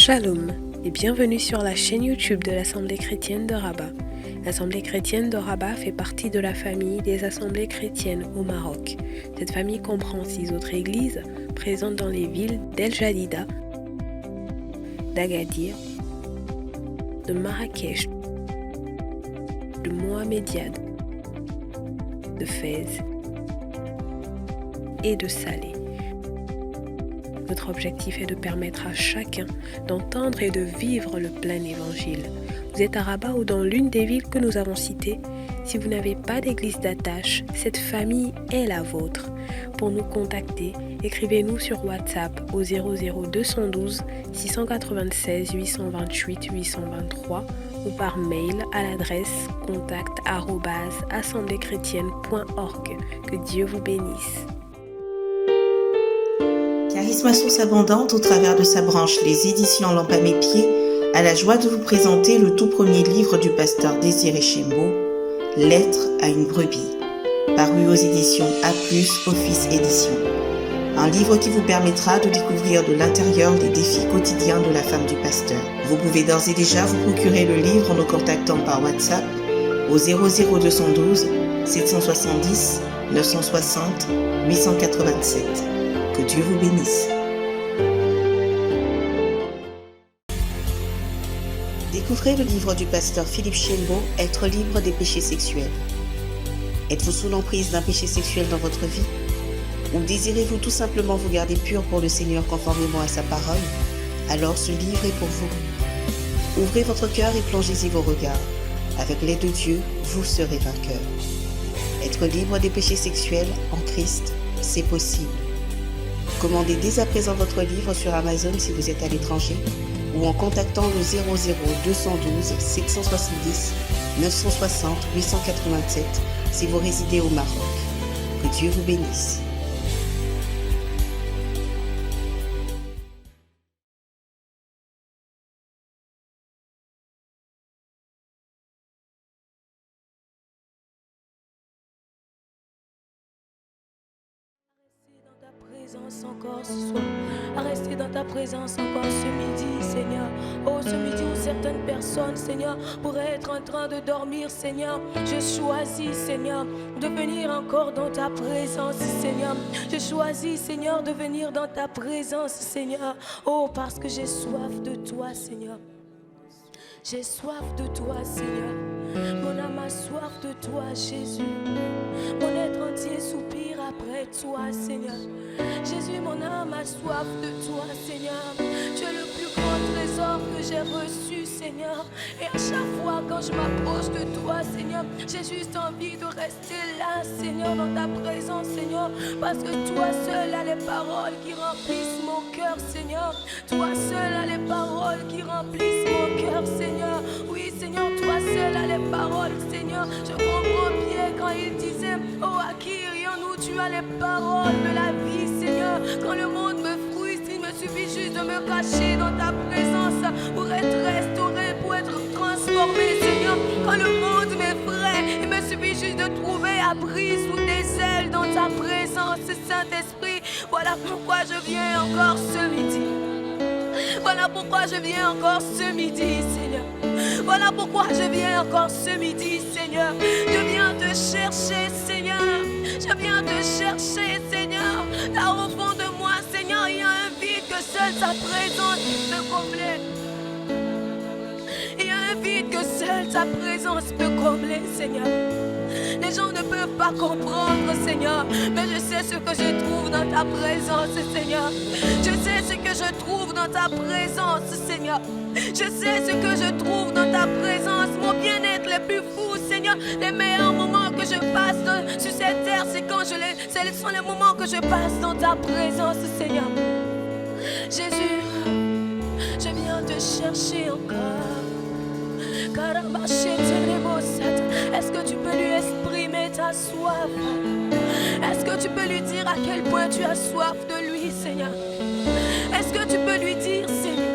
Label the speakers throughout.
Speaker 1: Shalom et bienvenue sur la chaîne YouTube de l'Assemblée chrétienne de Rabat. L'Assemblée chrétienne de Rabat fait partie de la famille des assemblées chrétiennes au Maroc. Cette famille comprend 6 autres églises présentes dans les villes d'El Jadida, d'Agadir, de Marrakech, de Mohammedia, de Fès et de Salé. Notre objectif est de permettre à chacun d'entendre et de vivre le plein évangile. Vous êtes à Rabat ou dans l'une des villes que nous avons citées. Si vous n'avez pas d'église d'attache, cette famille est la vôtre. Pour nous contacter, écrivez-nous sur WhatsApp au 00212 696 828 823 ou par mail à l'adresse contact@assembléchrétienne.org. Que Dieu vous bénisse.
Speaker 2: Charisme Source Abondante, au travers de sa branche Les Éditions Lampe à mes pieds, a la joie de vous présenter le tout premier livre du pasteur Désiré Chembo, Lettre à une brebis, paru aux éditions A+, Office Édition. Un livre qui vous permettra de découvrir de l'intérieur les défis quotidiens de la femme du pasteur. Vous pouvez d'ores et déjà vous procurer le livre en nous contactant par WhatsApp au 00212 770 960 887. Que Dieu vous bénisse. Découvrez le livre du pasteur Philippe Chembo, Être libre des péchés sexuels. Êtes-vous sous l'emprise d'un péché sexuel dans votre vie? Ou désirez-vous tout simplement vous garder pur pour le Seigneur conformément à sa parole? Alors ce livre est pour vous. Ouvrez votre cœur et plongez-y vos regards. Avec l'aide de Dieu, vous serez vainqueur. Être libre des péchés sexuels en Christ, c'est possible. Commandez dès à présent votre livre sur Amazon si vous êtes à l'étranger ou en contactant le 00212 770 960 887 si vous résidez au Maroc. Que Dieu vous bénisse.
Speaker 3: Encore ce soir, à rester dans ta présence encore ce midi, Seigneur. Oh, ce midi où certaines personnes, Seigneur, pourraient être en train de dormir, Seigneur. Je choisis, Seigneur, de venir encore dans ta présence, Seigneur. Je choisis, Seigneur, de venir dans ta présence, Seigneur. Oh, parce que j'ai soif de toi, Seigneur. J'ai soif de toi, Seigneur. Mon âme a soif de toi, Jésus. Mon être entier soupire après toi, Seigneur. Jésus, mon âme a soif de toi, Seigneur. Tu es le plus grand trésor que j'ai reçu, Seigneur. Et à chaque fois quand je m'approche de toi, Seigneur, j'ai juste envie de rester là, Seigneur, dans ta présence, Seigneur. Parce que toi seul as les paroles qui remplissent mon cœur, Seigneur. Toi seul as les paroles qui remplissent mon cœur, Seigneur. Oui, Seigneur, toi seul as les paroles, Seigneur. Je comprends bien quand il disait, oh, à qui irions-nous? Tu as les paroles de la vie, Seigneur. Quand le monde me frustre, il me suffit juste de me cacher dans ta présence pour être restauré, pour être transformé, Seigneur. Quand le monde m'effraie, il me suffit juste de trouver abri sous tes ailes dans ta présence, Saint-Esprit. Voilà pourquoi je viens encore ce midi. Voilà pourquoi je viens encore ce midi, Seigneur. Voilà pourquoi je viens encore ce midi, Seigneur. Je viens te chercher, Seigneur. Je viens te chercher, Seigneur. Là au fond de moi, Seigneur, il y a un vide que seule ta présence peut combler. Il y a un vide que seule ta présence peut combler, Seigneur. Les gens ne peuvent pas comprendre, Seigneur, mais je sais ce que je trouve dans ta présence, Seigneur. Je sais ce que je trouve dans ta présence, Seigneur. Je sais ce que je trouve dans ta présence. Mon bien-être le plus fou, Seigneur. Les meilleurs moments que je passe sur cette terre, ce sont les moments que je passe dans ta présence, Seigneur. Jésus, je viens te chercher encore. Est-ce que tu peux lui exprimer ta soif? Est-ce que tu peux lui dire à quel point tu as soif de lui, Seigneur? Est-ce que tu peux lui dire, Seigneur,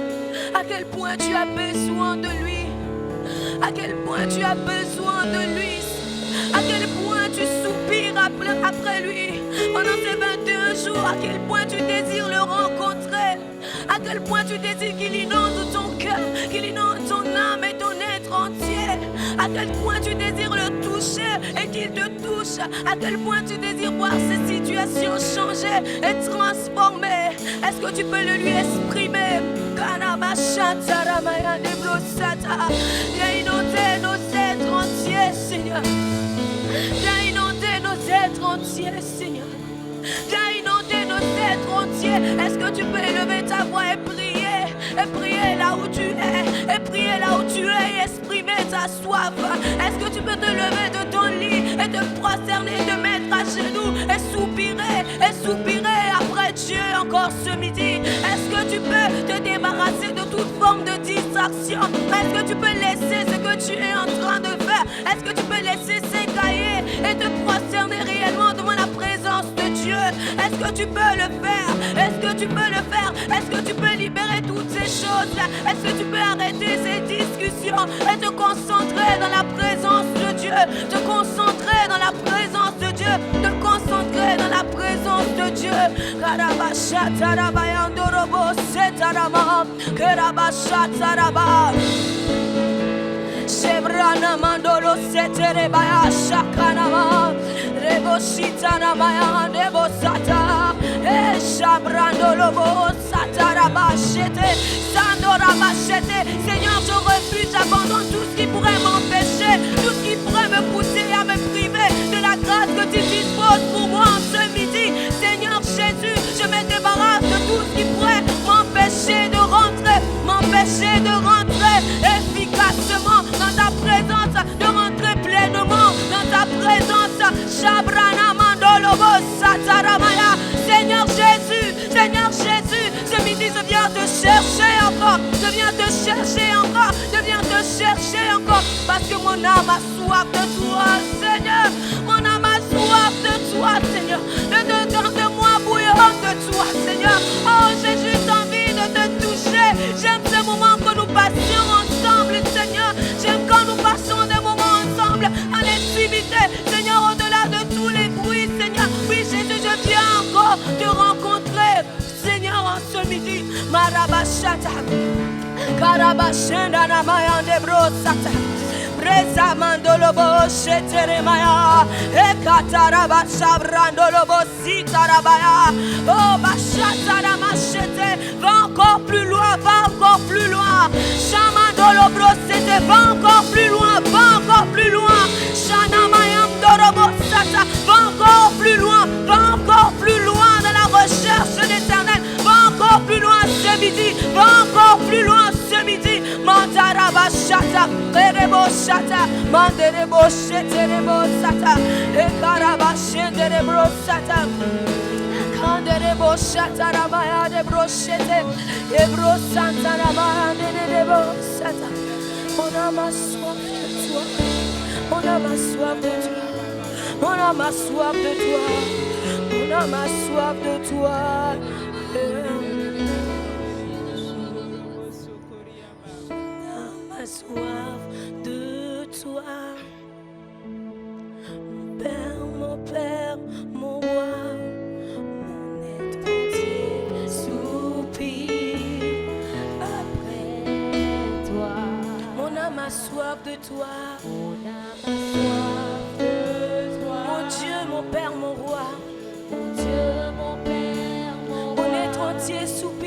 Speaker 3: à quel point tu as besoin de lui? À quel point tu as besoin de lui? À quel point tu soupires après lui? Pendant ces 21 jours, à quel point tu désires le rencontrer? À quel point tu désires qu'il inonde ton cœur, qu'il inonde ton âme et ton être entier. À quel point tu désires le toucher et qu'il te touche. À quel point tu désires voir ces situations changer et transformer. Est-ce que tu peux le lui exprimer? Viens inonder nos êtres entiers, Seigneur. Viens inonder nos êtres entiers, Seigneur. Viens inonder nos êtres entiers. Est-ce que tu peux élever ta voix et prier? Et prier là où tu es. Et prier là où tu es et exprimer ta soif. Est-ce que tu peux te lever de ton lit et te prosterner, te mettre à genoux et soupirer après Dieu encore ce midi? Est-ce que tu peux te débarrasser de toute forme de distraction? Est-ce que tu peux laisser ce que tu es en train de faire? Est-ce que tu peux laisser s'écailler et te prosterner réellement devant la présence de Dieu? Est-ce que tu peux le faire? Est-ce que tu peux le faire? Est-ce que tu peux libérer toutes ces choses-là? Est-ce que tu peux arrêter ces discussions et te concentrer dans la présence de Dieu? Te concentrer dans la présence de Dieu. Te concentrer dans la présence de Dieu. Shebrana mandolo setere baya shakanama reboshita na maya nebosata shabrando lobo satara bachete sandora bachete. Seigneur, je refuse, j'abandonne tout ce qui pourrait m'empêcher, tout ce qui pourrait me pousser à me priver de la grâce que tu disposes pour moi en ce midi. Seigneur Jésus, je me débarrasse de tout ce qui pourrait m'empêcher de rentrer efficacement dans ta présence, de rentrer pleinement dans ta présence. Shabrana mandolobo sataramaya. Seigneur Jésus, ce midi je viens te chercher encore, je viens te chercher encore, parce que mon âme a soif de toi, Seigneur. Mon âme a soif de toi, Seigneur. De moi bouillante de toi, Seigneur. Oh, j'ai juste envie de te toucher. J'aime ce moment que nous passions ensemble, Seigneur. J'aime quand nous passons des moments ensemble en intimité, Seigneur, au-delà de tous les bruits, Seigneur. Oui, Jésus, je viens encore te rencontrer, Seigneur, en ce midi. Marabashata, Karabashenda Namayande Brosata. Presa mandolobo sheteremaya ekataraba shabrandolobo sitarabaya. Oh bashatara machete, va encore plus loin, Chamandolobro c'était va encore plus loin, Shanamayam dorobo sata, va encore plus loin dans la recherche de l'Éternel, va encore plus loin ce midi, Mandaraba shata, Erebo shata, Manderebo sheterebo sata, Ekaraba shenderebo sata, Kanderebo shata ramaya de brochete, Ebro santa ramaya de sata. On a ma soif de toi, on a ma soif de toi, on a ma soif de toi, on a ma soif de toi. Soif de toi, mon Père, mon roi, mon être entier soupire après toi. Mon âme a soif de toi, mon Dieu, mon Père, mon roi, mon Dieu, mon Père, mon être entier soupire.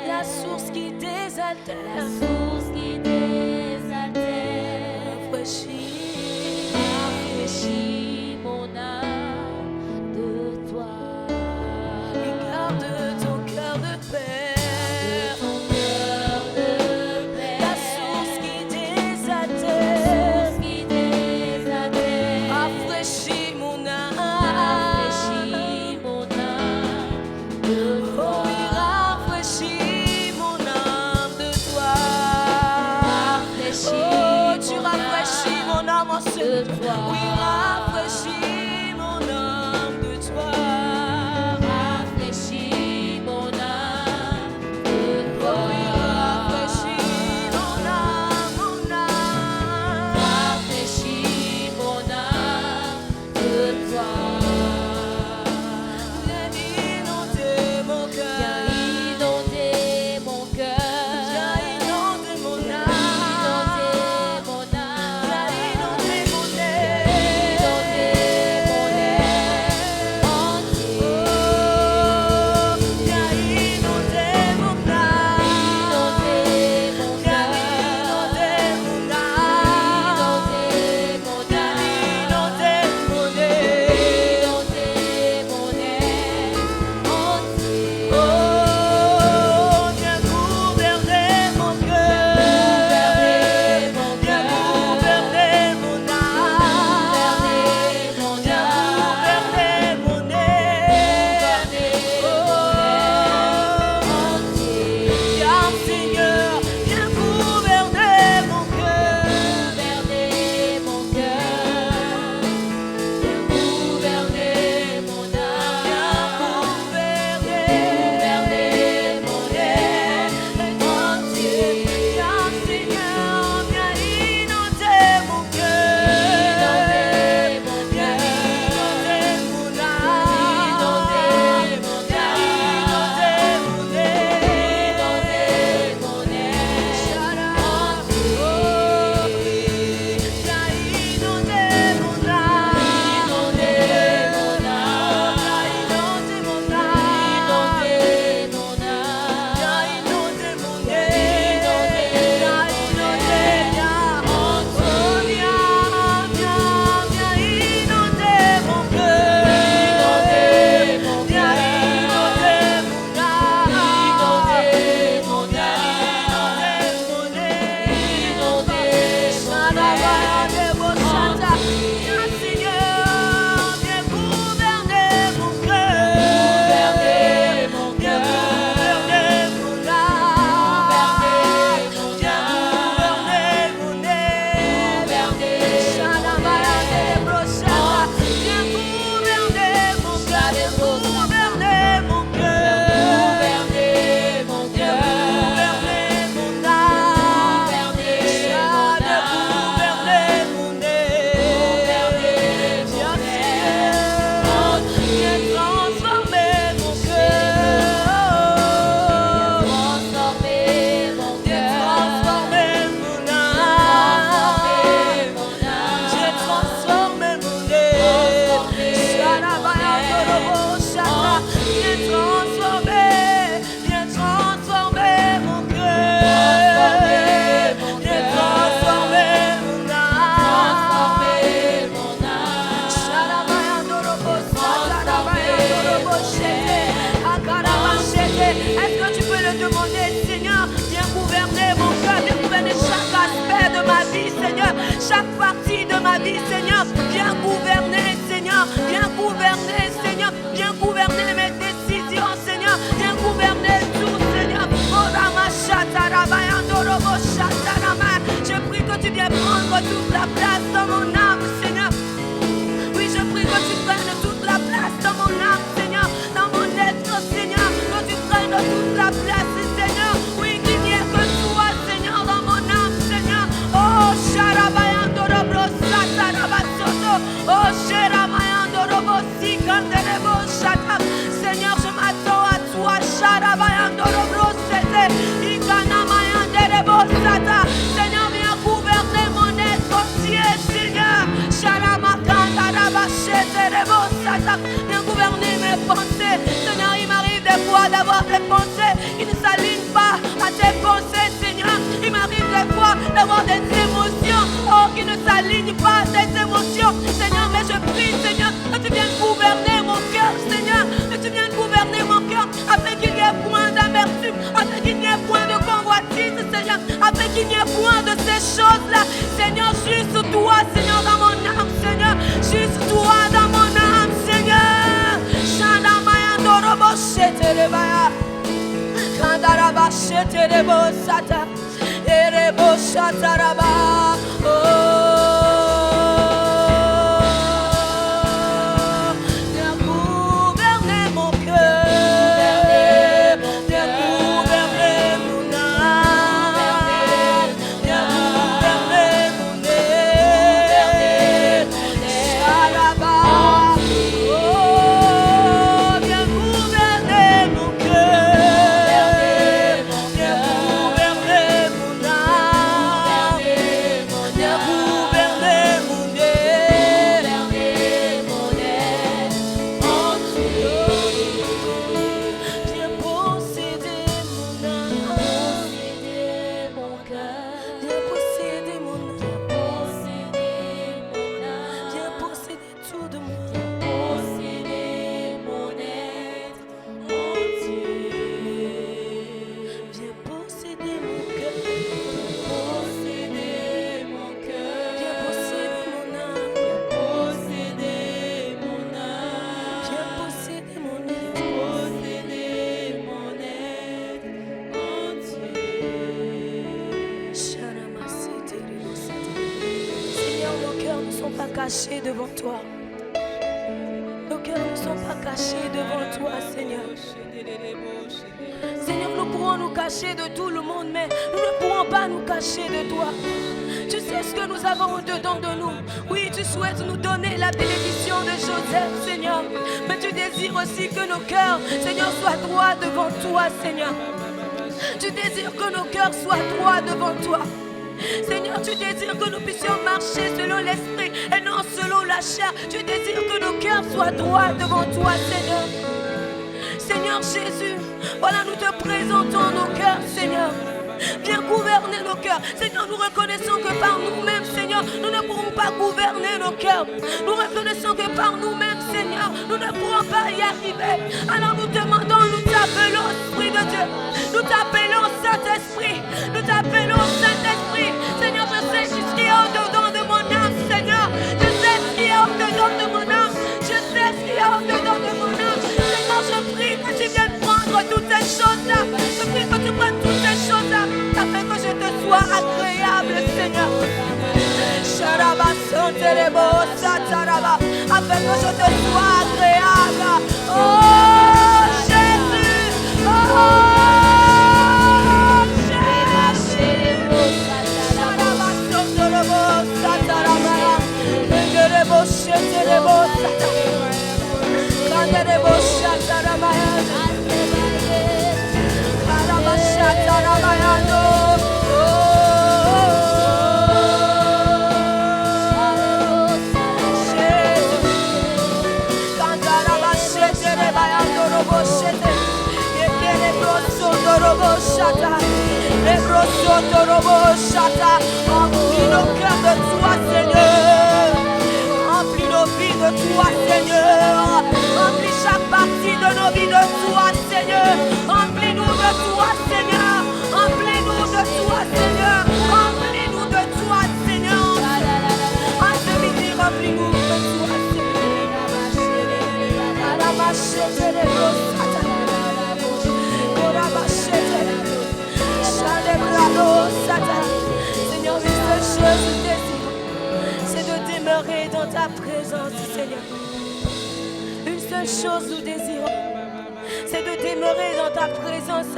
Speaker 3: La source qui désaltère, rafraîchis mon âme de toi. Et garde ton cœur de paix, la source qui désaltère, rafraîchis mon âme de toi. Oh oui, rafraîchis. de toi. Oui, rafraîchis mon âme de toi. Rafraîchis mon âme de toi. Oui, rafraîchis mon âme, mon âme. Rafraîchis mon âme de toi. Viens inonder mon cœur. Viens inonder mon cœur. Viens inonder mon âme. Viens inonder mon âme. chaque partie de ma vie, Seigneur. Viens gouverner, Seigneur. Viens gouverner, Seigneur. Viens gouverner mes décisions, Seigneur. Viens gouverner tout, Seigneur. Je prie que tu viennes prendre toute la place dans mon âme, Seigneur. Oui, je prie que tu prennes toute la place dans mon âme, Seigneur. Dans mon être, Seigneur. Que tu prennes toute la place, Seigneur. Oui, qu'il n'y ait que toi, Seigneur, dans mon âme, Seigneur. Oh, Sharabayandorobo, Satarabasoto. Oh, Sheramayandorobo, Sikanderebo, Shata. Seigneur, je m'attends à toi, Sharabayandorobo, Sete. Ikanamayanderebo, Sata. Seigneur, viens gouverner mon être entier, Seigneur. Sharamakandarabacheterebo, Sata. Viens gouverner mes pensées. Seigneur, il m'arrive des fois d'avoir des pensées qui ne s'alignent pas à tes pensées, Seigneur. Il m'arrive des fois d'avoir des émotions, oh, qui ne s'alignent pas à tes émotions, Seigneur. Mais je prie, Seigneur, que tu viennes gouverner mon cœur, Seigneur. Que tu viennes gouverner mon cœur, afin qu'il n'y ait point d'amertume, afin qu'il n'y ait point de convoitise, Seigneur, afin qu'il n'y ait point de ces choses-là, Seigneur. Juste toi, Seigneur, dans mon âme, Seigneur. Juste toi dans mon âme, Seigneur. Shandamayandorobo sheterebaya. Kandaraba sheterebo sata. Erebo shataraba. Oh. pas cachés devant toi. Nos cœurs ne sont pas cachés devant toi, Seigneur. Seigneur, nous pourrons nous cacher de tout le monde, mais nous ne pourrons pas nous cacher de toi. Tu sais ce que nous avons au-dedans de nous. Oui, tu souhaites nous donner la bénédiction de Joseph, Seigneur. Mais tu désires aussi que nos cœurs, Seigneur, soient droits devant toi, Seigneur. Tu désires que nos cœurs soient droits devant toi. Seigneur, tu désires que nous puissions marcher selon l'esprit et non selon la chair. Tu désires que nos cœurs soient droits devant toi, Seigneur. Seigneur Jésus, voilà, nous te présentons nos cœurs, Seigneur. Viens gouverner nos cœurs. Seigneur, nous reconnaissons que par nous-mêmes, Seigneur, nous ne pourrons pas gouverner nos cœurs. Nous reconnaissons que par nous-mêmes, Seigneur, nous ne pourrons pas y arriver. Alors nous demandons, nous t'appelons, Esprit de Dieu. Nous t'appelons, Saint-Esprit. Nous t'appelons, Saint-Esprit. Seigneur, je sais ce qui est au-dedans de mon âme, Seigneur. Je sais ce qui est au-dedans de mon âme. Je sais ce qui est au-dedans de mon âme. Seigneur, je prie que tu viennes prendre toutes ces choses-là. Je prie que tu prennes toutes ces choses-là afin que je te sois agréable, Seigneur. Afin que je te sois agréable. Oh Jésus, oh Remplis nos cœurs de toi, Seigneur. Remplis nos vies de toi, Seigneur. Remplis chaque partie de nos vies de toi, Seigneur. Remplis-nous de toi, Seigneur. Remplis-nous de toi, Seigneur. Remplis-nous de toi, Seigneur. En ce midi, remplis-nous de toi, Seigneur, une seule chose nous désirons, c'est de demeurer dans ta présence, Seigneur. Une seule chose nous désirons, c'est de demeurer dans ta présence,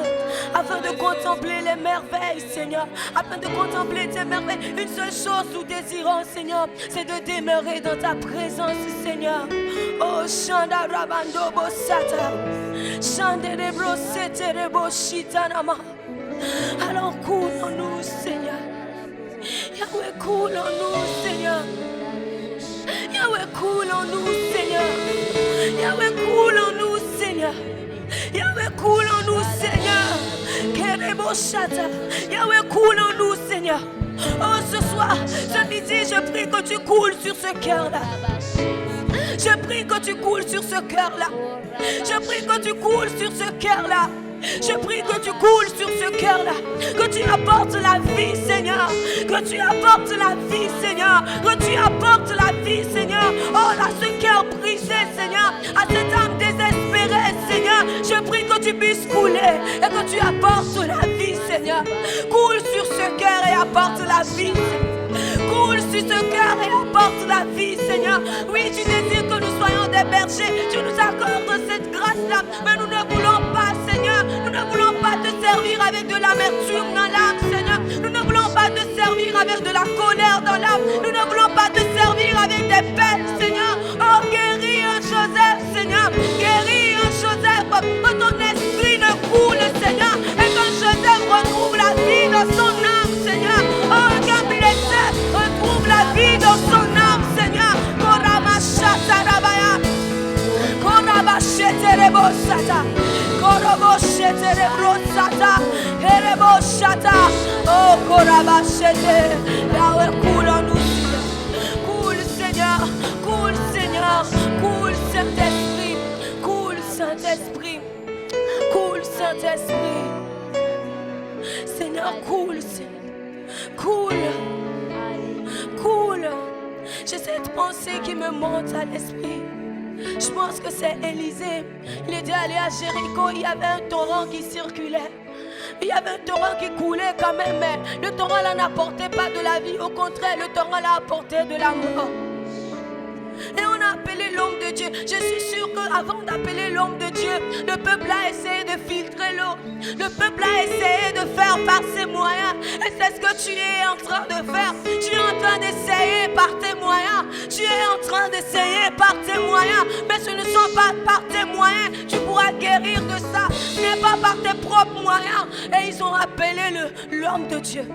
Speaker 3: afin de contempler les merveilles, Seigneur, afin de contempler tes merveilles. Une seule chose nous désirons, Seigneur, c'est de demeurer dans ta présence, Seigneur. Oh, Shanda Rabando Bosata, Shanda Rebro Sete Rebo Shitanama. Alors coule en nous, Seigneur. Yahweh, coule en nous, Seigneur. Yahweh, coule en nous, Seigneur. Yahweh, coule en nous, Seigneur. Yahweh, coule en nous, Seigneur. Kerebo Shata. Yahweh, coule en nous, Seigneur. Oh, ce soir, ce midi, je prie que tu coules sur ce cœur-là. Je prie que tu coules sur ce cœur-là. Je prie que tu coules sur ce cœur-là. Je prie que tu coules sur ce cœur-là, que tu apportes la vie, Seigneur, que tu apportes la vie, Seigneur, que tu apportes la vie, Seigneur. Oh là, ce cœur brisé, Seigneur, à cette âme désespérée, Seigneur, je prie que tu puisses couler et que tu apportes la vie, Seigneur. Coule sur ce cœur et apporte la vie, coule sur ce cœur et apporte la vie, Seigneur. Oui, tu désires que nous soyons des bergers, tu nous accordes cette grâce-là, mais nous ne voulons pas, Seigneur, nous ne voulons pas te servir avec de l'amertume dans l'âme, Seigneur. Nous ne voulons pas te servir avec de la colère dans l'âme. Nous ne voulons pas te servir avec des peines, Seigneur. Oh, guéris un Joseph, Seigneur. Guéris un Joseph, que ton esprit ne coule, Seigneur, et qu'un Joseph retrouve la vie dans son âme, Seigneur. Oh, qu'un blessé retrouve la vie dans son âme, Seigneur. Koramashata Rabaya. Korabashete Rebosata. Koroboshete Rebrosata. Hereboshata. Oh, Korabashete. Yahweh, coule en nous, Seigneur. Coule, Seigneur. Coule, Seigneur. Coule, Saint-Esprit. Coule, Saint-Esprit. Coule, Saint-Esprit. Seigneur, coule, Seigneur. Coule. Coule. J'ai cette pensée qui me monte à l'esprit. Je pense que c'est Élisée. Il était allé à Jéricho, il y avait un torrent qui circulait. Il y avait un torrent qui coulait quand même, mais le torrent là n'apportait pas de la vie. Au contraire, le torrent là apportait de la mort. Et on a appelé l'homme de Dieu. Je suis sûr qu'avant d'appeler l'homme de Dieu, le peuple a essayé de filtrer l'eau. Le peuple a essayé de faire par ses moyens. Et c'est ce que tu es en train de faire. Tu es en train d'essayer par tes moyens. Tu es en train d'essayer par tes moyens. Mais ce ne sont pas par tes moyens. Tu pourras guérir de ça. Ce n'est pas par tes propres moyens. Et ils ont appelé l'homme de Dieu.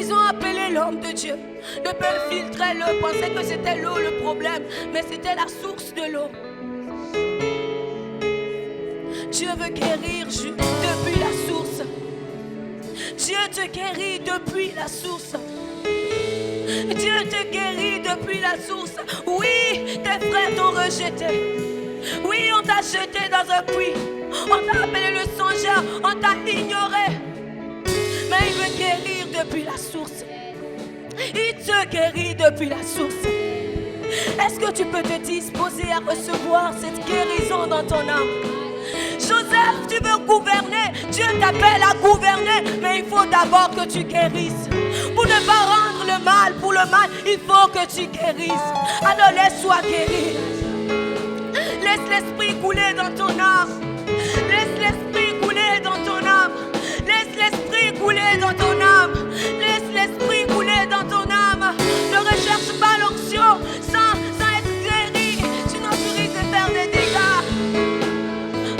Speaker 3: Ils ont appelé l'homme de Dieu. Le peuple filtrait l'eau, pensait que c'était l'eau le problème, mais c'était la source de l'eau. Dieu veut guérir depuis la source. Dieu te guérit depuis la source. Dieu te guérit depuis la source. Oui, tes frères t'ont rejeté. Oui, on t'a jeté dans un puits. On t'a appelé le songeur, on t'a ignoré. Mais il veut guérir depuis la source. Il te guérit depuis la source. Est-ce que tu peux te disposer à recevoir cette guérison dans ton âme? Joseph, tu veux gouverner. Dieu t'appelle à gouverner. Mais il faut d'abord que tu guérisses. Pour ne pas rendre le mal pour le mal, il faut que tu guérisses. Alors laisse-toi guérir. Laisse l'esprit couler dans ton âme. Laisse l'esprit couler dans ton âme. Laisse l'esprit couler dans ton âme. Laisse l'esprit couler dans ton âme. Ne recherche pas l'onction sans être guéri. Sinon tu risques de faire des dégâts.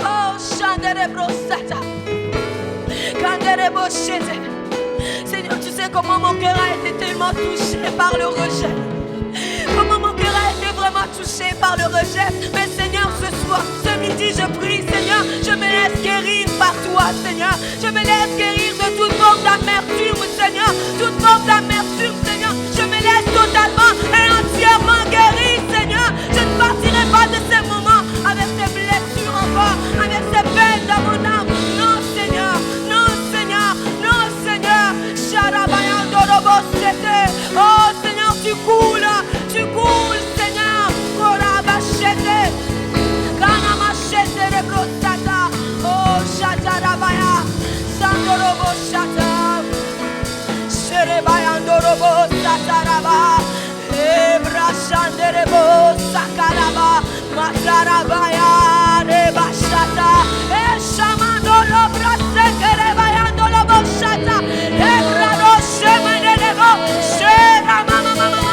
Speaker 3: Oh, Chanderebrosata. Kandereboshete. Seigneur, tu sais comment mon cœur a été tellement touché par le rejet. Comment mon cœur a été vraiment touché par le rejet. Mais Seigneur, ce soir, ce midi, je prie, Seigneur, je me laisse guérir par toi, Seigneur. Je me laisse guérir de toute forme d'amertume, Seigneur. Toute forme d'amertume, Seigneur. Je me laisse totalement et entièrement guérir, Seigneur. Je ne partirai pas de ces moments avec ces blessures encore, avec ces peines dans mon âme. Non, Seigneur. Non, Seigneur. Non, Seigneur. Oh, Seigneur, tu coules. Tu coules, Seigneur. Korabashete. Kanamashete rebrosata. Oh, Shatarabaya. Sandorobo Shata. Sherebayandorobo Sataraba. Ebrashanderebo Sakaraba. Matarabaya. Rebashata. Eshamandolo Brasekerebayandolo Shata. Ebrado Shemenebo. Sheramamamama.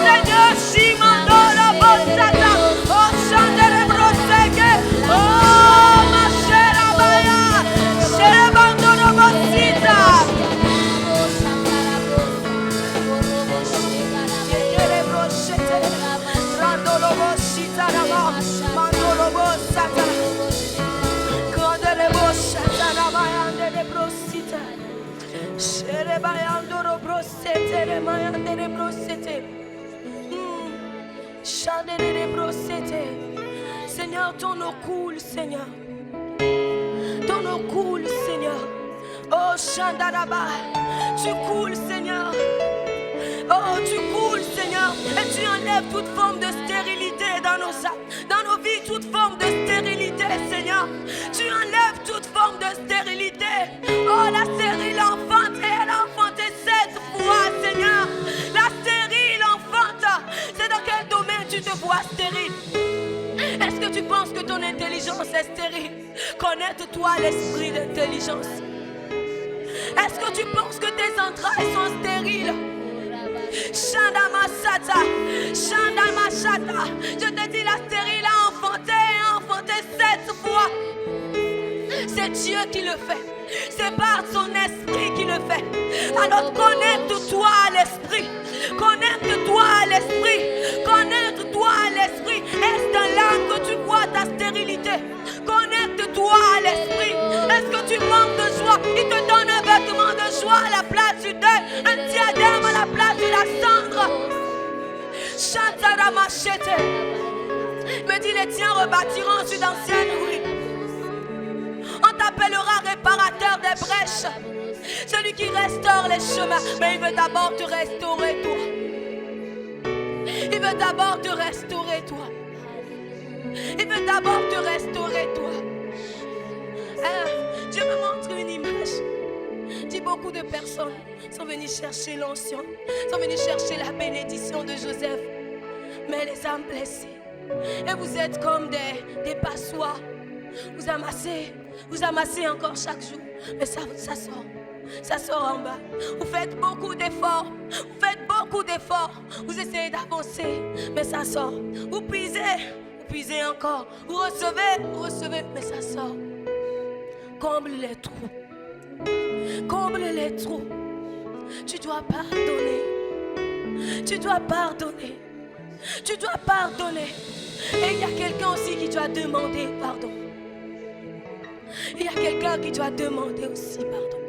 Speaker 3: Seigneur, Shimandora Bosata, oh Chandere Broseke, oh ma chère Abaya, chère Bandoro Bosita. Kekere Brochete, Randolo Bosita, Mandolo Bosata, Kandere Bosata, Ramayande Brosita. Shere bayandoro brosete re mayandere brosete. Chandere brosete. Seigneur, ton eau coule, Seigneur. Ton eau coule, Seigneur. Oh Chandaraba, tu coules, Seigneur. Oh, tu coules, Seigneur. Et tu enlèves toute forme de stérilité dans nos âmes, dans nos vies, toute forme de stérilité, Seigneur. Tu enlèves toute forme de stérilité. Oh, la stérile enfante, elle a enfanté 7 fois, Seigneur. La stérile enfante, c'est dans quel domaine tu te vois stérile? Est-ce que tu penses que ton intelligence est stérile? Connais-toi l'esprit d'intelligence. Est-ce que tu penses que tes entrailles sont stériles? Chandamasata, Chandamasata. Je te dis, la stérile a enfanté 7 fois. C'est Dieu qui le fait. C'est par son esprit qui le fait. Alors connecte-toi à l'esprit. Connecte-toi à l'esprit. Connecte-toi à l'esprit. Est-ce dans l'âme que tu vois ta stérilité? Connecte-toi à l'esprit. Est-ce que tu manques de joie? Il te donne un vêtement de joie à la place du deuil, un diadème à la place de la cendre. Chantaramachete. Me dit, les tiens rebâtiront sur d'anciennes ruines. On t'appellera réparateur des brèches, celui qui restaure les chemins. Mais il veut d'abord te restaurer toi. Il veut d'abord te restaurer toi. Il veut d'abord te restaurer toi. Dieu me montre une image. Dis, beaucoup de personnes sont venues chercher l'onction, sont venues chercher la bénédiction de Joseph, mais elle les a blessés. Et vous êtes comme des passoires. Vous amassez encore chaque jour, mais ça sort en bas. Vous faites beaucoup d'efforts, vous essayez d'avancer, mais ça sort. Vous puisez encore, vous recevez, mais ça sort. Comble les trous. Tu dois pardonner. Et il y a quelqu'un aussi qui doit demander pardon. Il y a quelqu'un qui doit demander aussi pardon.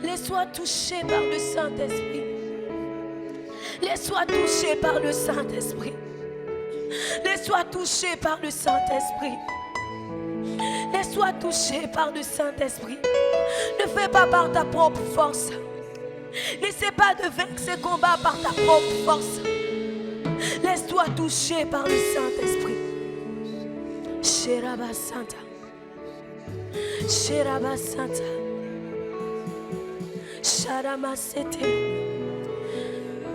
Speaker 3: Laisse-toi toucher par le Saint-Esprit. Laisse-toi toucher par le Saint-Esprit. Laisse-toi toucher par le Saint-Esprit. Laisse-toi toucher par le Saint-Esprit. Ne fais pas par ta propre force. N'essaie pas de vaincre ce combat par ta propre force. Laisse-toi toucher par le Saint-Esprit. Sheraba Santa. Sheraba Santa. Sharama Sete.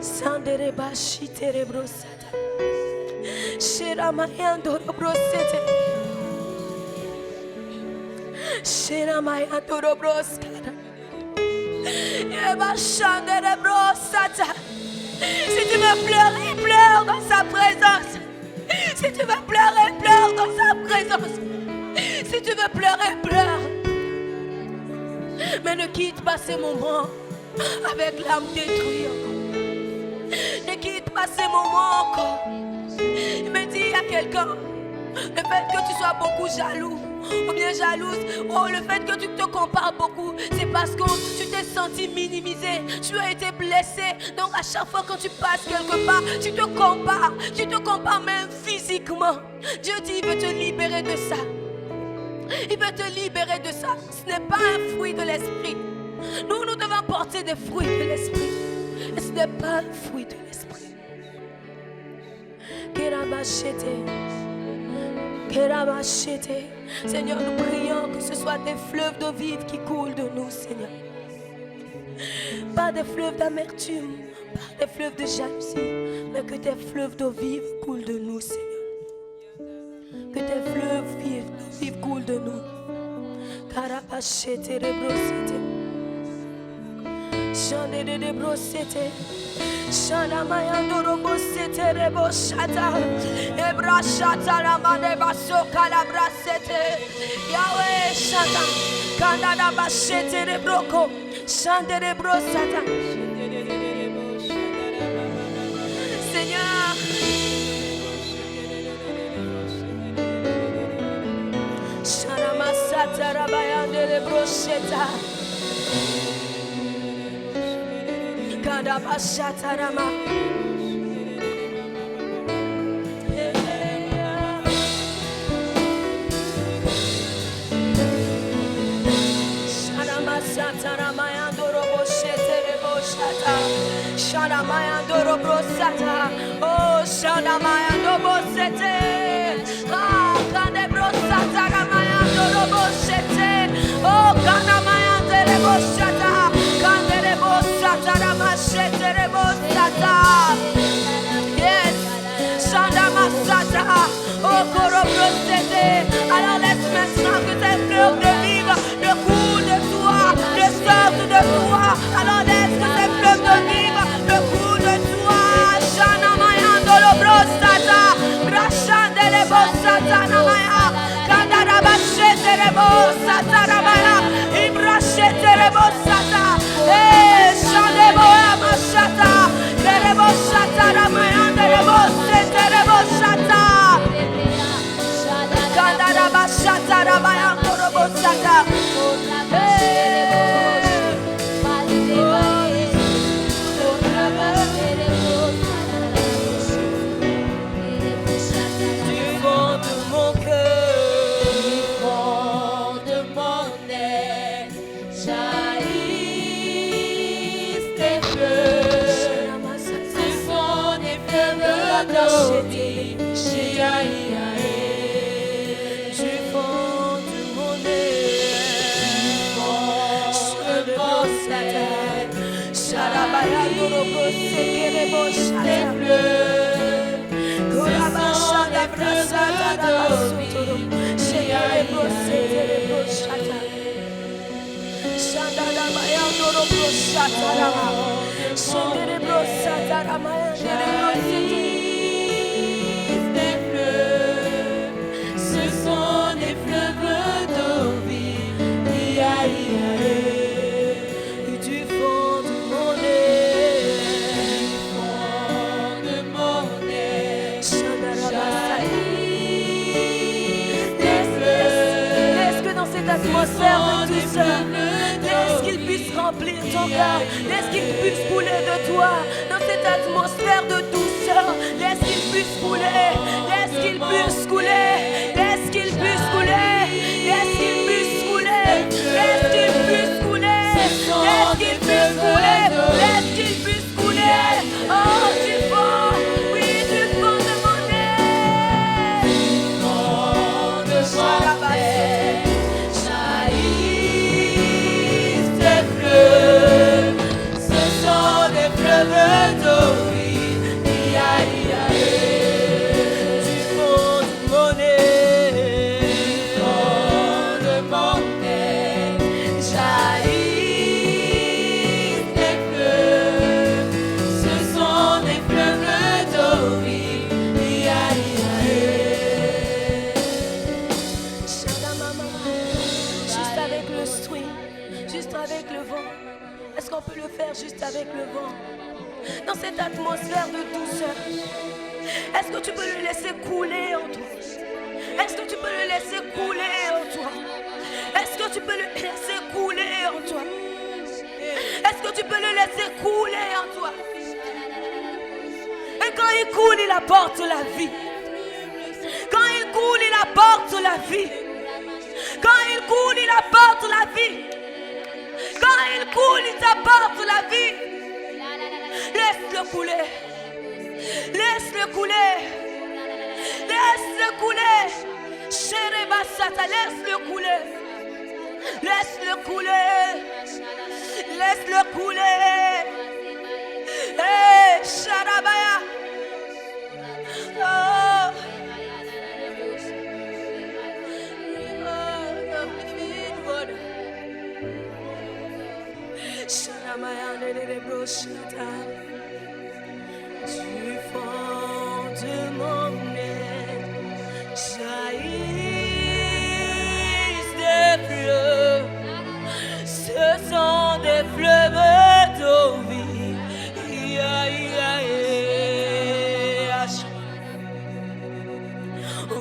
Speaker 3: Sandereba Shiterebro Sata. Sherama Yandorobro Sete. Sherama Yandorobro Sata. Yeba Shanderebro Sata. Si tu veux pleurer, pleure dans sa présence. Si tu veux pleurer, pleure dans sa présence. Si tu veux pleurer, pleure. Mais ne quitte pas ces moments avec l'âme détruite encore. Ne quitte pas ces moments encore. Il me dit à quelqu'un, le fait que tu sois beaucoup jaloux ou bien jalouse, le fait que tu te compares beaucoup, c'est parce que tu t'es senti minimisé, tu as été blessé. Donc à chaque fois quand tu passes quelque part, tu te compares même physiquement. Dieu dit, il veut te libérer de ça. Il veut te libérer de ça. Ce n'est pas un fruit de l'esprit. Nous devons porter des fruits de l'esprit. Et ce n'est pas un fruit de l'esprit. Seigneur, nous prions que ce soit des fleuves d'eau vive qui coulent de nous, Seigneur. Pas des fleuves d'amertume, pas des fleuves de jalousie, mais que tes fleuves d'eau vive coulent de nous, Seigneur. Que tes fleuves d'eau vive coulent de nous. Carapachete rebrosete. Chande de rebrosete. Shana mayando robosete reboshata. Ebra shata ramane basoka la brasete. Yahweh shata. Kandana bashete rebroko. Shande rebrosata. Seigneur. Shana masata rabayande rebrosheta. Kadabashatarama. Oh, Shanamaya Bosete. Ah, Kanebrosata Ramaya Dorobosete. Oh, Kanamaya Derebosata. Kanerebosata Ramashete Rebosata. Yes, Shandamasata. Oh, Korobrosete. Alors laisse maintenant que tes fleurs de vivre ne coulent de toi, ne sortent de toi. Alors laisse que tes fleurs de vivre ne coulent de toi. Shanamaya Dorobrosata. Brashandele Bosata Namaya. Kandarabashete Rebosata Ramaya. Ibrashete Rebosata. Shandeboa Mashata. Rebosata Ramaya. Rebosete Rebosata. Kandarabashata Ramaya. Dorobosata. Ce sont des fleuves d'eau vive, et du fond de mon nez, laisse que dans cette atmosphère de douceur, laisse qu'il puisse remplir ton cœur, laisse qu'il puisse couler de toi, dans cette atmosphère de douceur, laisse qu'il puisse couler, laisse qu'il puisse couler, laisse qu'il puisse couler, laisse qu'il puisse couler, laisse qu'il puisse couler, laisse qu'il puisse couler, laisse qu'il puisse couler, oh du fond, oui du fond de mon nez, jaillissent des fleuves, ce sont des fleuves d'eau vive, du fond de mon nez, jaillissent des fleuves, ce sont des fleuves d'eau vive, juste avec le swing, juste avec le vent. Est-ce qu'on peut le faire juste avec le vent? Dans cette atmosphère de douceur, est-ce que tu peux le laisser couler en toi? Est-ce que tu peux le laisser couler en toi? Est-ce que tu peux le laisser couler en toi? Est-ce que tu peux le laisser couler en toi? Et quand il coule, il apporte la vie. Quand il coule, il apporte la vie. Quand il coule, il apporte la vie. Quand il coule, il t'apporte la vie. Laisse-le couler. Laisse-le couler. Laisse-le couler. Chérie Bassata, laisse-le couler. Laisse-le couler. Laisse-le couler. Hey, Sharabaya. Oh. Du fond de mon nez, jaillissent des fleuves, ce sont des fleuves d'eau vive.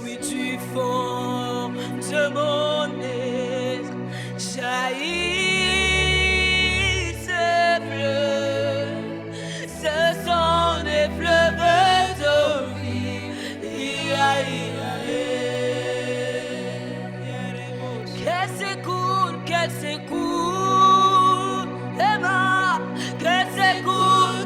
Speaker 3: Oui, du fond de mon nez, jaillissent des fleuves, ce sont des fleuves d'eau vive. Qu'elle s'écoule, Emma, qu'elle s'écoule,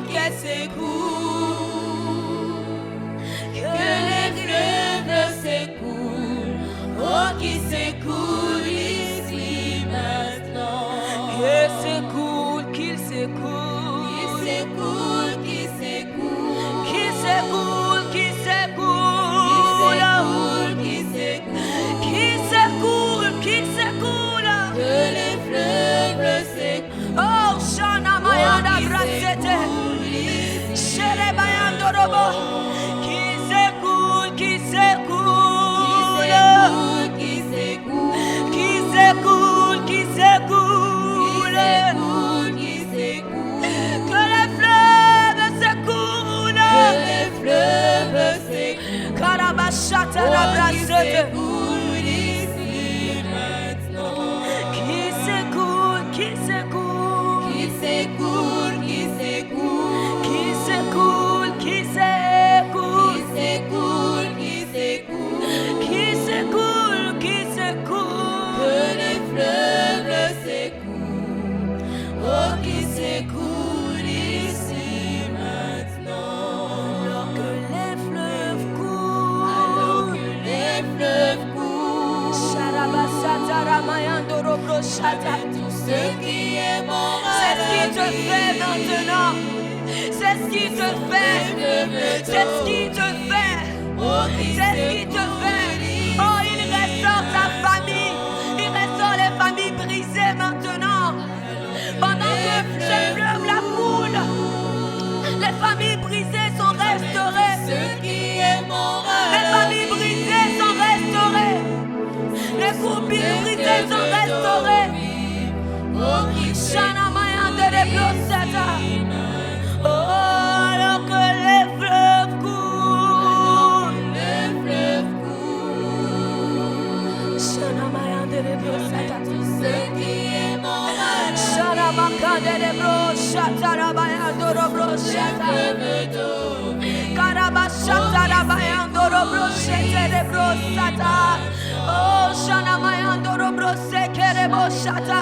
Speaker 3: que les fleuves s'écoulent, oh qui s'écoule ici maintenant, qu'il s'écoule, qu'il s'écoule, qu'il s'écoule, qu'il s'écoule, qu'il s'écoule, qu'il s'écoule, qu'il s'écoule, qu'il s'écoule, qu'il s'écoule, que les fleuves s'écoulent, oh Shana Mayanda Brasete, Shere Bayando Robo, qui s'écoule, qui s'écoule, qui s'écoule, qui s'écoule, qui s'écoule, qui s'écoule, que les fleuves s'écoulent, que les fleuves s'écoulent, Karabashata la Brasete, ici maintenant, qui s'écoule, qui s'écoule, qui s'écoule, qui s'écoule, qui s'écoule, qui s'écoule, qui s'écoule, qui s'écoule, qui s'écoule, que les fleuves s'écoulent, oh qui s'écoule ici maintenant, alors que les fleuves coulent, alors que les fleuves Tout ce qui est moral, c'est ce qui te fait maintenant. C'est ce qui te fait. C'est ce qui te fait. C'est ce qui te fait. Oh, il restaure ta famille. Il restaure les familles brisées maintenant. Pendant que ce fleuve la coule, les familles brisées sont restaurées. Ce qui est moral, les familles brisées sont restaurées. Les couples brisés sont restaurés. Shana Mayande de Bloseta. Oh, alors que les fleuves coulent. Shana Mayande de Bloseta. Tout ce qui est moral. Shana Makande de Bloseta. Rabayando de Bloseta. Karabashata Rabayando de Bloseta de Bloseta. Oh, Shana Mayando de Bloseta de Bloseta.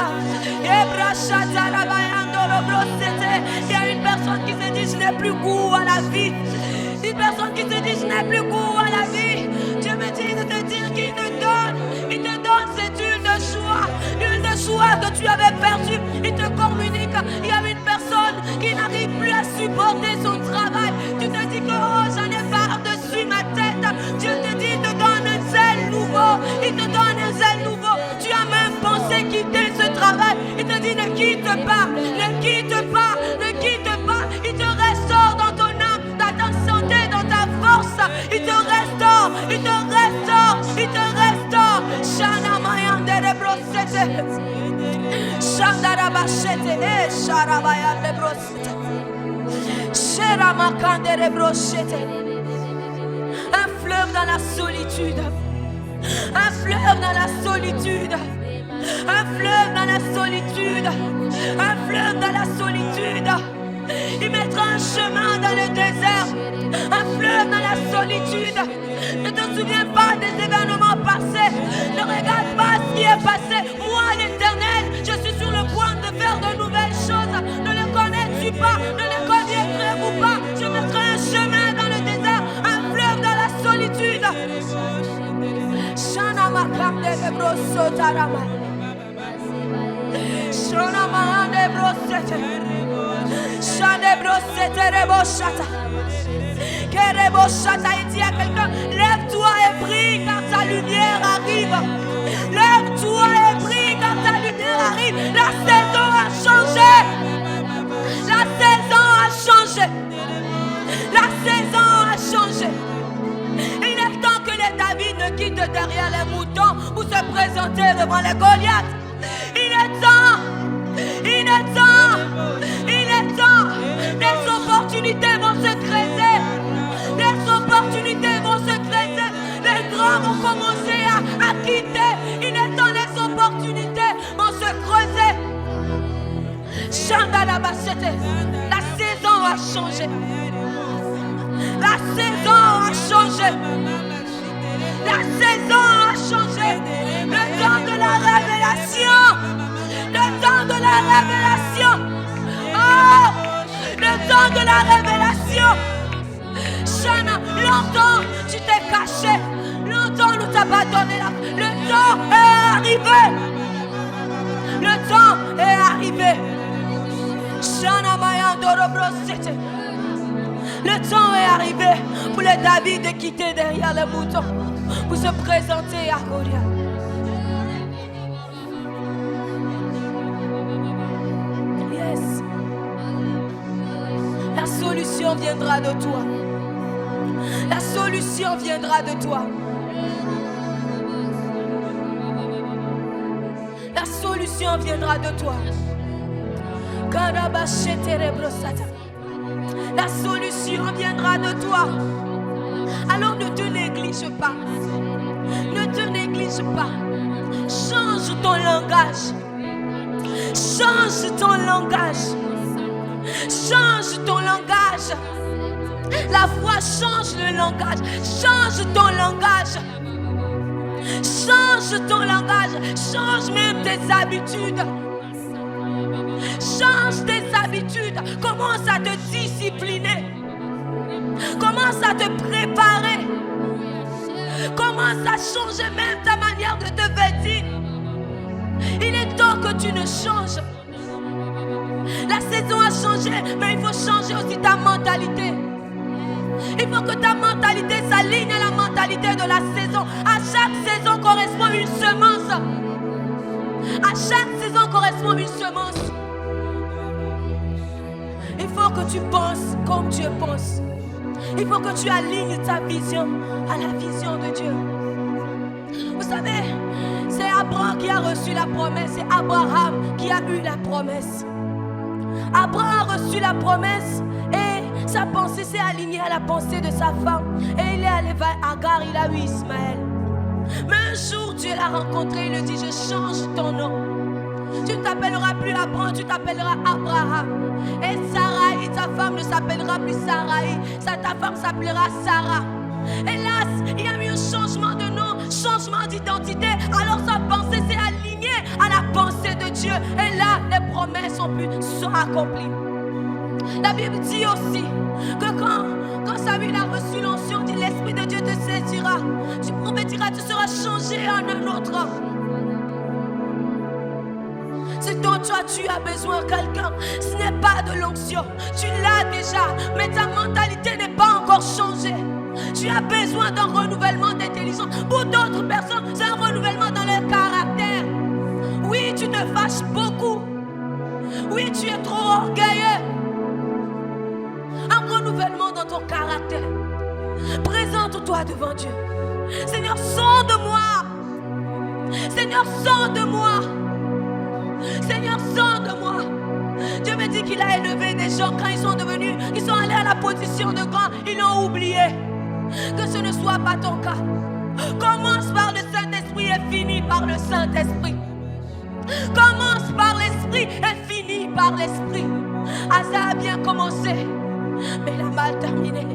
Speaker 3: Ebrashata Rabayando de Bloseta. Il y a une personne qui se dit je n'ai plus goût à la vie. Une personne qui se dit je n'ai plus goût à la vie. Dieu me dit de te dire qu'il te donne. Il te donne cette huile de joie. L'huile de joie que tu avais perdue. Il te communique. Il y a une personne qui n'arrive plus à supporter son travail. Tu te dis que oh j'en ai par-dessus ma tête. Dieu te dit il te donne un zèle nouveau. Il te donne un zèle nouveau. Tu as même pensé quitter ce travail. Il te dit ne quitte pas. Ne quitte pas. Ne quitte pas. Il te restaure dans ton âme, dans ta santé, dans ta force. Il te restaure. Il te restaure. Il te restaure. Shana Mayande de Brosete. Shanda Rabashete. Sharabayande de Brosete. Shera Makande de Brosete. Un fleuve dans la solitude. Un fleuve dans la solitude. Un fleuve dans la solitude. Un fleuve dans la solitude. Il mettra un chemin dans le désert. Un fleuve dans la solitude. Ne te souviens pas des événements passés. Ne regarde pas ce qui est passé. Moi, l'Éternel, je suis sur le point de faire de nouvelles choses. Ne le connais-tu pas? Ne le connaîtrez-vous pas? Je mettrai un chemin dans le désert. Un fleuve dans la solitude. Shana Makande de Brosotarama. Shana Mahande Brosete. Shana Brosete Reboshata. Kereboshata. Il dit à quelqu'un, lève-toi et prie car ta lumière arrive. Lève-toi et prie car ta lumière arrive. La saison a changé. La saison a changé. La saison a changé. Il est temps que les David ne quittent derrière les moutons pour se présenter devant les Goliaths. Il est temps. Il est temps. Il est temps. Les opportunités vont se creuser. Les opportunités vont se creuser. Les grands vont commencer à quitter. Il est temps, les opportunités vont se creuser. Chanda la bassette. La saison a changé. La saison a changé. La saison a changé. Le temps de la révélation. Le temps de la révélation. Oh, le temps de la révélation. Shana, longtemps tu t'es caché. Longtemps nous t'a pas donné la... Le temps est arrivé. Le temps est arrivé. Shana Mayandoro Brosete. Le temps est arrivé pour les David de quitter derrière les moutons pour se présenter à Goliath. Yes. La solution viendra de toi. La solution viendra de toi. La solution viendra de toi. La solution viendra de toi. Alors ne te néglige pas. Ne te néglige pas. Change ton langage. Change ton langage. Change ton langage. La foi change le langage. Change ton langage. Change ton langage. Change même tes habitudes. Change tes habitudes. Commence à te discipliner. Commence à te préparer. Commence à changer même ta manière de te vêtir. Il est temps que tu ne changes. La saison a changé, mais il faut changer aussi ta mentalité. Il faut que ta mentalité s'aligne à la mentalité de la saison. À chaque saison correspond une semence. À chaque saison correspond une semence. Il faut que tu penses comme Dieu pense. Il faut que tu alignes ta vision à la vision de Dieu. Vous savez, c'est Abraham qui a reçu la promesse. C'est Abraham qui a eu la promesse. Abraham a reçu la promesse et sa pensée s'est alignée à la pensée de sa femme. Et il est allé vers Agar, il a eu Ismaël. Mais un jour, Dieu l'a rencontré, il lui dit, je change ton nom. Tu ne t'appelleras plus Abraham, tu t'appelleras Abraham. Et Sarai, ta femme ne s'appellera plus Sarai. Ta femme s'appellera Sarah. Hélas, il y a eu un changement de nom, changement d'identité. Alors sa pensée s'est alignée à la pensée de Dieu. Et là, les promesses sont accomplies. La Bible dit aussi que quand Samuel a reçu l'onction, dit l'Esprit de Dieu te saisira. Tu prophétiseras, tu seras changé en un autre homme. Ce dont toi tu as besoin, quelqu'un, ce n'est pas de l'onction. Tu l'as déjà, mais ta mentalité n'est pas encore changée. Tu as besoin d'un renouvellement d'intelligence. Pour d'autres personnes, c'est un renouvellement dans leur caractère. Oui, tu te fâches beaucoup. Oui, tu es trop orgueilleux. Un renouvellement dans ton caractère. Présente-toi devant Dieu. Seigneur, sonde-moi. Seigneur, sonde-moi. Seigneur, sonde-moi. Dieu me dit qu'il a élevé des gens quand ils sont devenus, ils sont allés à la position de grand, ils l'ont oublié. Que ce ne soit pas ton cas. Commence par le Saint-Esprit et finis par le Saint-Esprit. Commence par l'Esprit et finis par l'Esprit. Asa a bien commencé, mais il a mal terminé.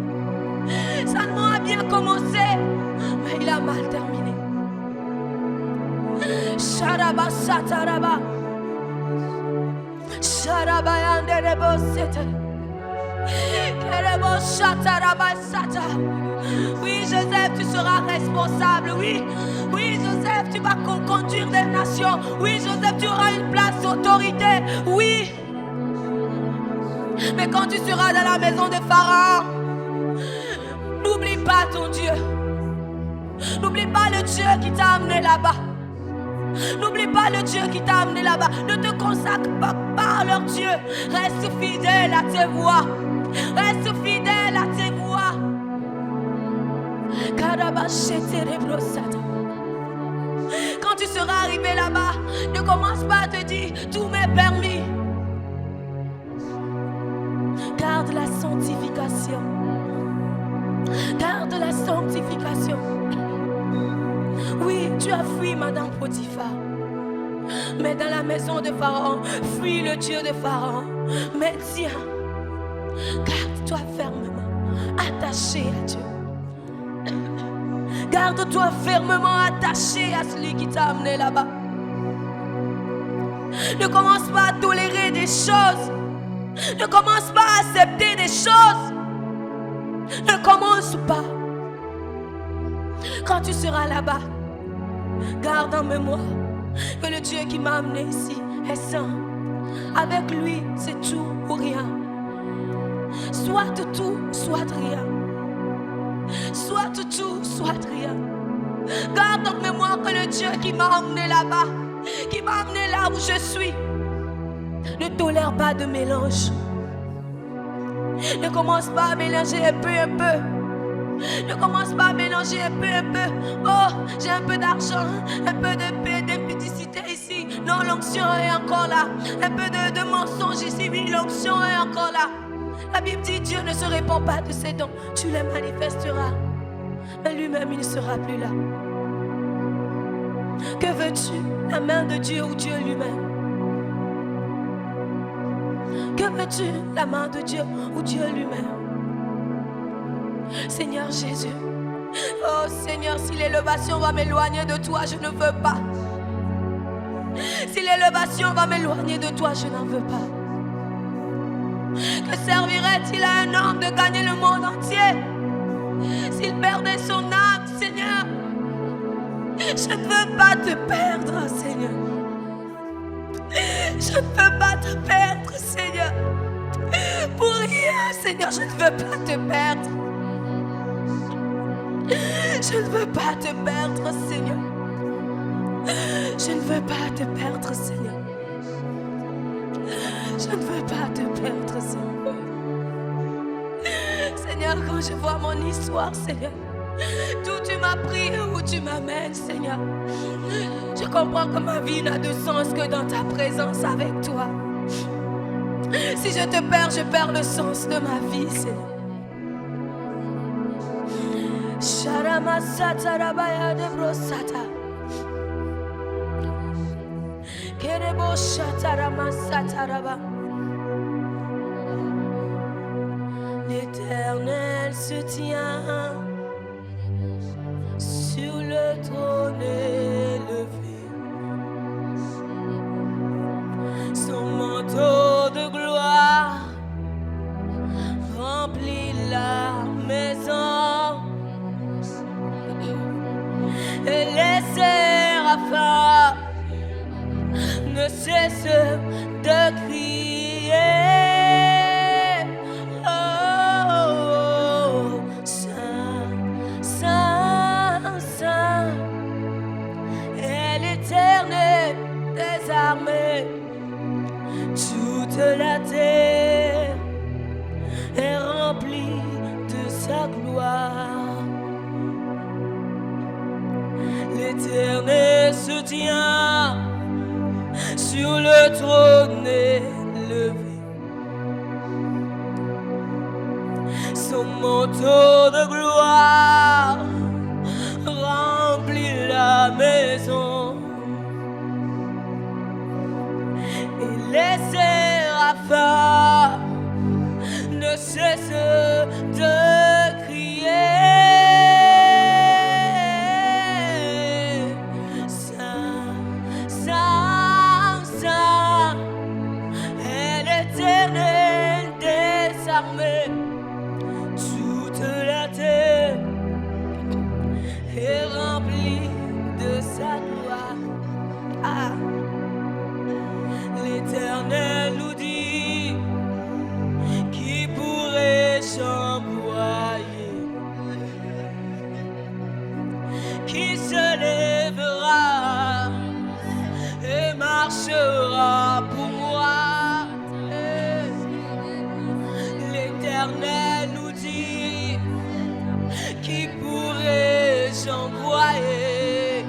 Speaker 3: Salomon a bien commencé, mais il a mal terminé. Sharaba sataraba. Sharaba yanderebo sete. Kerebo shataraba sata. Oui, Joseph, tu seras responsable. Oui, Joseph, tu vas conduire des nations. Oui, Joseph, tu auras une place d'autorité. Oui. Mais quand tu seras dans la maison de Pharaon, n'oublie pas ton Dieu. N'oublie pas le Dieu qui t'a amené là-bas. N'oublie pas le Dieu qui t'a amené là-bas. Ne te consacre pas par leur Dieu. Reste fidèle à tes voies. Reste fidèle à tes voies. Quand tu seras arrivé là-bas, ne commence pas à te dire tout m'est permis. Garde la sanctification. Garde la sanctification. Oui, tu as fui Madame Potiphar. Mais dans la maison de Pharaon, fuis le Dieu de Pharaon. Mais tiens, garde-toi fermement attaché à Dieu. Garde-toi fermement attaché à celui qui t'a amené là-bas. Ne commence pas à tolérer des choses. Ne commence pas à accepter des choses. Ne commence pas. Quand tu seras là-bas, garde en mémoire que le Dieu qui m'a amené ici est saint. Avec lui, c'est tout ou rien. Soit tout, soit rien. Soit tout, soit rien. Garde en mémoire que le Dieu qui m'a amené là-bas, qui m'a amené là où je suis, ne tolère pas de mélange. Ne commence pas à mélanger un peu. Ne commence pas à mélanger un peu. Oh, j'ai un peu d'argent, un peu de paix, d'impudicité ici. Non, l'onction est encore là. Un peu de mensonge ici, oui, l'onction est encore là. La Bible dit Dieu ne se répand pas de ses dons. Tu les manifesteras. Mais lui-même, il ne sera plus là. Que veux-tu? La main de Dieu ou Dieu lui-même? Que veux-tu? La main de Dieu ou Dieu lui-même? Seigneur Jésus. Oh Seigneur, si l'élévation va m'éloigner de toi, je ne veux pas. Si l'élévation va m'éloigner de toi, je n'en veux pas. Que servirait-il à un homme de gagner le monde entier s'il perdait son âme, Seigneur? Je ne veux pas te perdre, Seigneur. Je ne veux pas te perdre, Seigneur. Pour rien, Seigneur, je ne veux pas te perdre. Je ne veux pas te perdre, Seigneur. Je ne veux pas te perdre, Seigneur. Je ne veux pas te perdre, Seigneur. Seigneur, quand je vois mon histoire, Seigneur, d'où tu m'as pris et où tu m'amènes, Seigneur, je comprends que ma vie n'a de sens que dans ta présence avec toi. Si je te perds, je perds le sens de ma vie, Seigneur. Sharamasata rabaya de brosata. Kerebo shataramasata raba. L'Éternel se tient sur le trône élevé. Son manteau de gloire remplit la maison. Et les séraphins ne cessent de crier. Oh, Saint, Saint, Saint est l'Éternel des armées. Toute la terre est remplie de sa gloire. L'Éternel se tient sur le trône élevé. Son manteau de gloire remplit la maison. Et les séraphins ne cessent de crier. Toute la terre est remplie de sa gloire. Ah. L'Éternel nous dit qui pourrait s'employer, qui se lèvera et marchera pour moi. L'Éternel nous dit qui pourrait s'envoyer,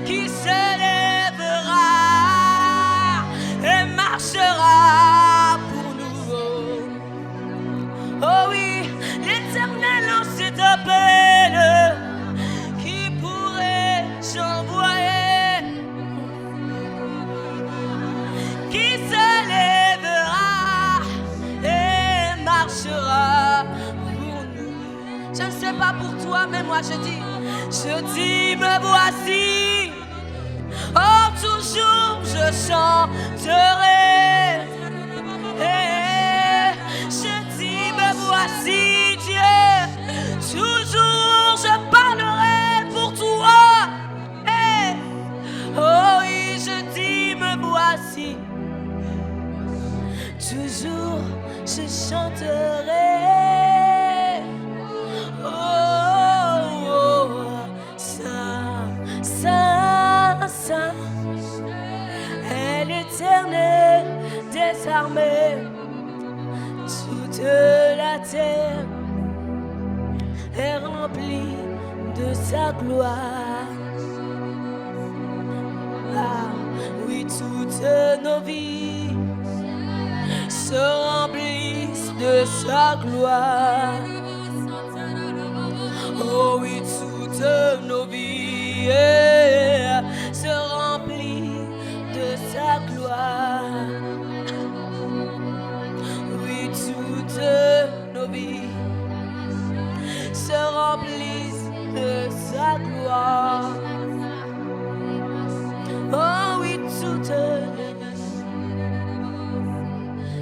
Speaker 3: qui se lèvera et marchera pour nous. Oh oui, l'Éternel en cet appel, qui pourrait s'envoyer, qui se lèvera et marchera pour nous. Je ne sais pas pour toi, mais moi je dis, me voici. Oh, toujours je chanterai. Je dis, me voici, Dieu. Toujours je parlerai pour toi. Oh oui, je dis, me voici. Toujours je chanterai. Oh, oh, Saint, Saint, Saint est l'Éternel des armées. Toute la terre est remplie de sa gloire. Ah, oui, toutes nos vies se remplissent de sa gloire. Oh oui, toutes nos vies se remplissent de sa gloire. Oui, toutes nos vies se remplissent de sa gloire. Oh oui, toutes nos vies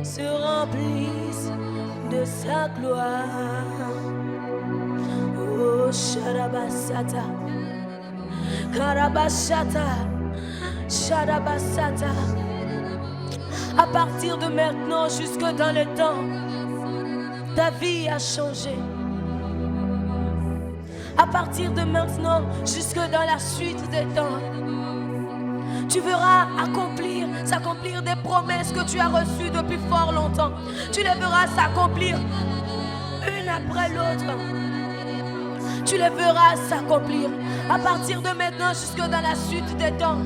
Speaker 3: se remplissent de sa gloire. Oh, Sharabasata, Karabashata, Shadabasata. À partir de maintenant jusque dans le temps, ta vie a changé. À partir de maintenant jusque dans la suite des temps, tu verras s'accomplir des promesses que tu as reçues depuis fort longtemps. Tu les verras s'accomplir une après l'autre. Tu les verras s'accomplir. À partir de maintenant jusque dans la suite des temps,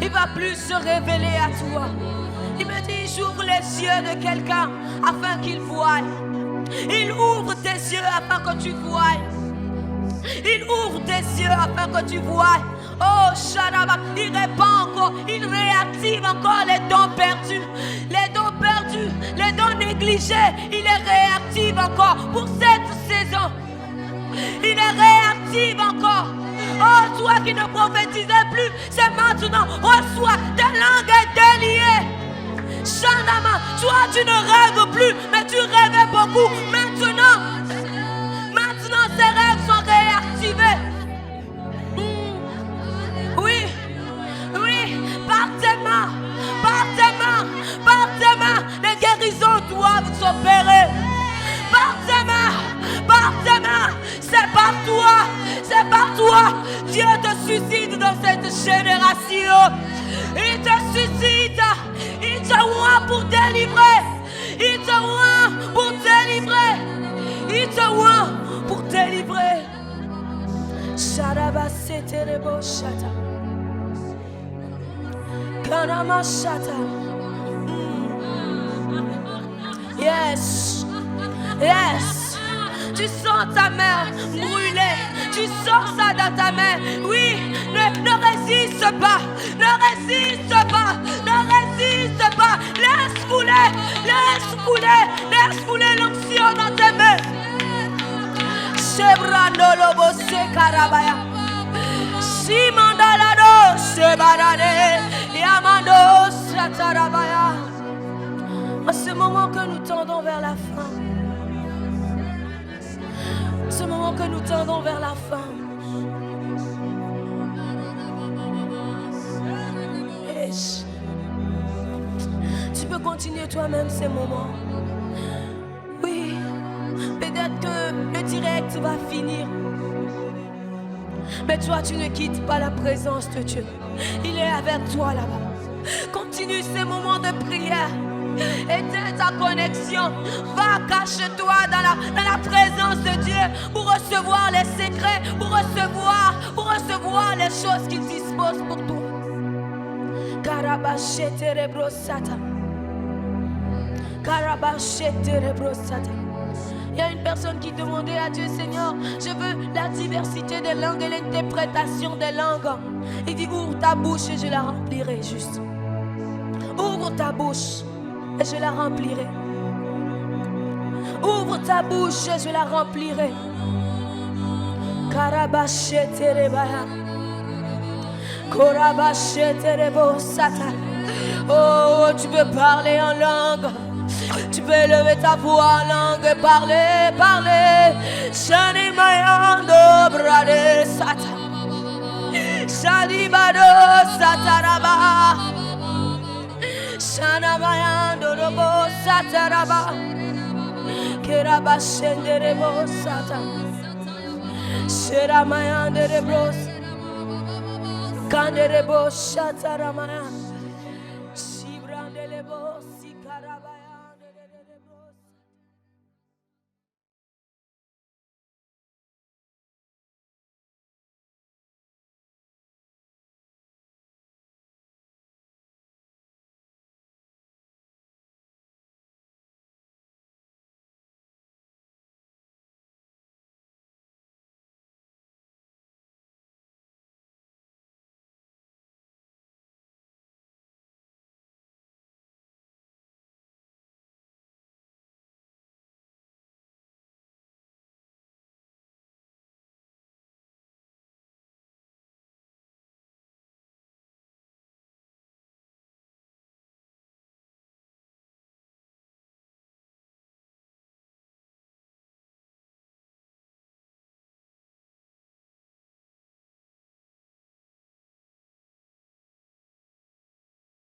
Speaker 3: il va plus se révéler à toi. Il me dit, j'ouvre les yeux de quelqu'un afin qu'il voie. Il ouvre tes yeux afin que tu voies. Il ouvre tes yeux afin que tu voies. Oh, Shadaba, il répand encore, il réactive encore les dons perdus. Les dons perdus, les dons négligés, il les réactive encore pour cette saison. Il les réactive encore. Oh, toi qui ne prophétisais plus, c'est maintenant. Reçois des langues déliées. Shandama, toi tu ne rêves plus, mais tu rêvais beaucoup. Maintenant ces rêves sont réactivés. Oui, par tes mains, les guérisons doivent s'opérer. Par tes mains, c'est par toi. Dieu te suscite dans cette génération. Il te suscite, il te oint pour délivrer. Il te oint pour délivrer. Il te oint pour délivrer. Shadaba seterebo shata. Kanama shata. Yes. Tu sens ta main brûler. Tu sens ça dans ta main. Oui, ne résiste pas. Laisse couler l'onction dans tes mains. Shebrandolobo sekarabaya. Simandalado sebarade. Yamando satarabaya. En ce moment que nous tendons vers la fin. Tu peux continuer toi-même ces moments. Oui, peut-être que le direct va finir. Mais toi, tu ne quittes pas la présence de Dieu. Il est avec toi là-bas. Continue ces moments de prière. Éteins ta connexion. Va, cache-toi dans la présence de Dieu pour recevoir les secrets, pour recevoir les choses qu'il dispose pour toi. Il y a une personne qui demandait à Dieu, Seigneur, je veux la diversité des langues et l'interprétation des langues. Il dit, ouvre ta bouche et je la remplirai juste. Ouvre ta bouche et je la remplirai. Ouvre ta bouche et je la remplirai. Oh, tu peux parler en langue. Tu peux lever ta voix en langue et parler. Shani mayando brade sata. Shani bado sataraba. Shana mayando robo sataraba. Keraba shenderebo sata. Shera mayande rebros. Kanderebo sataramaya. Shibrandelebo sikaraba.